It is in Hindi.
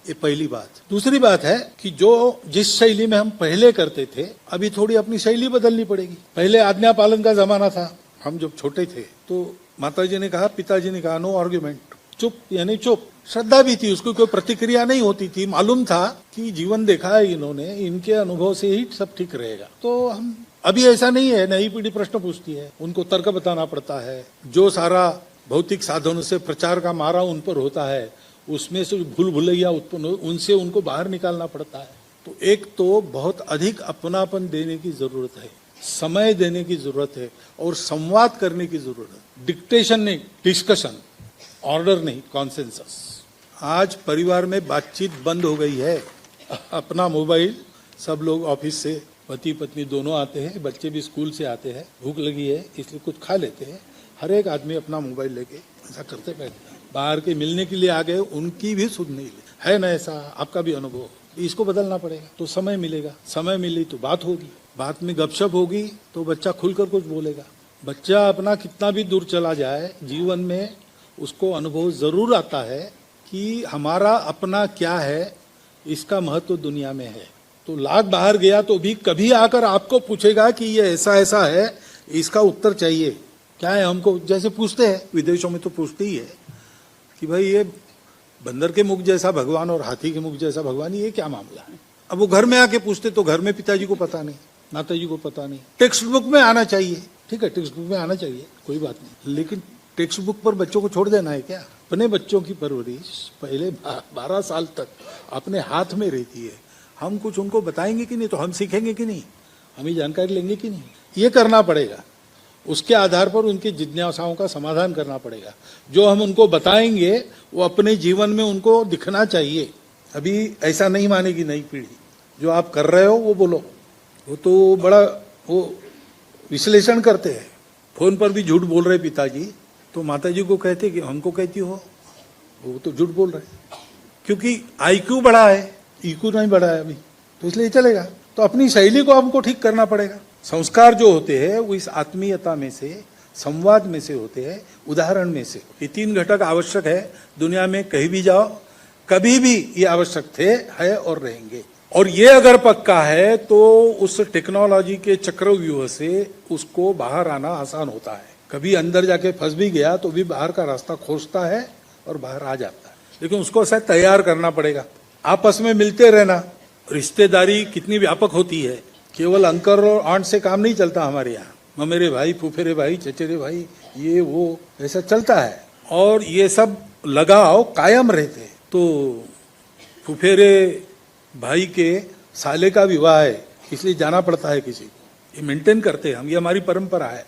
ये पहली बात। दूसरी बात है कि जो जिस शैली में हम पहले करते थे, अभी थोड़ी अपनी शैली बदलनी पड़ेगी। पहले आज्ञा पालन का जमाना था, हम जब छोटे थे तो माताजी ने कहा, पिताजी ने कहा, नो आर्ग्यूमेंट, चुप यानी चुप। श्रद्धा भी थी, उसको कोई प्रतिक्रिया नहीं होती थी। मालूम था कि जीवन देखा है इन्होंने, इनके अनुभव से ही सब ठीक रहेगा। तो हम अभी ऐसा नहीं है, नई पीढ़ी प्रश्न पूछती है, उनको तर्क बताना पड़ता है। जो सारा भौतिक साधनों से प्रचार का मारा उन पर होता है, उसमें से भूल भुलैया उत्पन्न हो, उनसे उनको बाहर निकालना पड़ता है। तो एक तो बहुत अधिक अपनापन देने की जरूरत है, समय देने की जरूरत है और संवाद करने की जरूरत है। डिक्टेशन नहीं, डिस्कशन, ऑर्डर नहीं, कॉन्सेंसस। आज परिवार में बातचीत बंद हो गई है। अपना मोबाइल, सब लोग ऑफिस से पति पत्नी दोनों आते हैं, बच्चे भी स्कूल से आते हैं, भूख लगी है इसलिए कुछ खा लेते हैं, हर एक आदमी अपना मोबाइल लेके ऐसा करते बैठते हैं। बाहर के मिलने के लिए आ गए, उनकी भी सुध नहीं ली है ना, ऐसा आपका भी अनुभव। इसको बदलना पड़ेगा तो समय मिलेगा, समय मिली तो बात होगी, बात में गपशप होगी तो बच्चा खुलकर कुछ बोलेगा। बच्चा अपना कितना भी दूर चला जाए, जीवन में उसको अनुभव जरूर आता है कि हमारा अपना क्या है, इसका महत्व दुनिया में है। तो लाख बाहर गया तो भी कभी आकर आपको पूछेगा कि ये ऐसा ऐसा है, इसका उत्तर चाहिए क्या है हमको। जैसे पूछते हैं, विदेशों में तो पूछते ही है कि भाई ये बंदर के मुख जैसा भगवान और हाथी के मुख जैसा भगवान, ये क्या मामला है। अब वो घर में आके पूछते तो घर में पिताजी को पता नहीं, माताजी को पता नहीं। टेक्स्ट बुक में आना चाहिए, ठीक है, टेक्स्ट बुक में आना चाहिए, कोई बात नहीं, लेकिन टेक्स्ट बुक पर बच्चों को छोड़ देना है क्या। अपने बच्चों की परवरिश पहले 12 साल तक अपने हाथ में रहती है। हम कुछ उनको बताएंगे कि नहीं, तो हम सीखेंगे कि नहीं, हम ही जानकारी लेंगे कि नहीं, ये करना पड़ेगा। उसके आधार पर उनकी जिज्ञासाओं का समाधान करना पड़ेगा। जो हम उनको बताएंगे वो अपने जीवन में उनको दिखना चाहिए। अभी ऐसा नहीं मानेगी नई पीढ़ी, जो आप कर रहे हो वो बोलो। वो तो बड़ा वो विश्लेषण करते हैं, फोन पर भी झूठ बोल रहे पिताजी, तो माताजी को कहते कि हमको कहती हो, वो तो झूठ बोल रहे, क्योंकि आईक्यू बढ़ा है, ईक्यू नहीं बढ़ा है अभी, तो इसलिए चलेगा। तो अपनी शैली को हमको ठीक करना पड़ेगा। संस्कार जो होते हैं वो इस आत्मीयता में से, संवाद में से होते हैं, उदाहरण में से। ये 3 घटक आवश्यक है। दुनिया में कहीं भी जाओ, कभी भी ये आवश्यक थे, है और रहेंगे। और ये अगर पक्का है तो उस टेक्नोलॉजी के चक्रव्यूह से उसको बाहर आना आसान होता है। कभी अंदर जाके फंस भी गया तो भी बाहर का रास्ता खोजता है और बाहर आ जाता है, लेकिन उसको शायद तैयार करना पड़ेगा। आपस में मिलते रहना, रिश्तेदारी कितनी व्यापक होती है, केवल अंकल और आंट से काम नहीं चलता हमारे यहाँ। ममेरे भाई, फूफेरे भाई, चचेरे भाई, ये वो ऐसा चलता है। और ये सब लगाव कायम रहते। तो फूफेरे भाई के साले का विवाह है, इसलिए जाना पड़ता है किसी को, ये मेंटेन करते हैं हम, ये हमारी परंपरा है।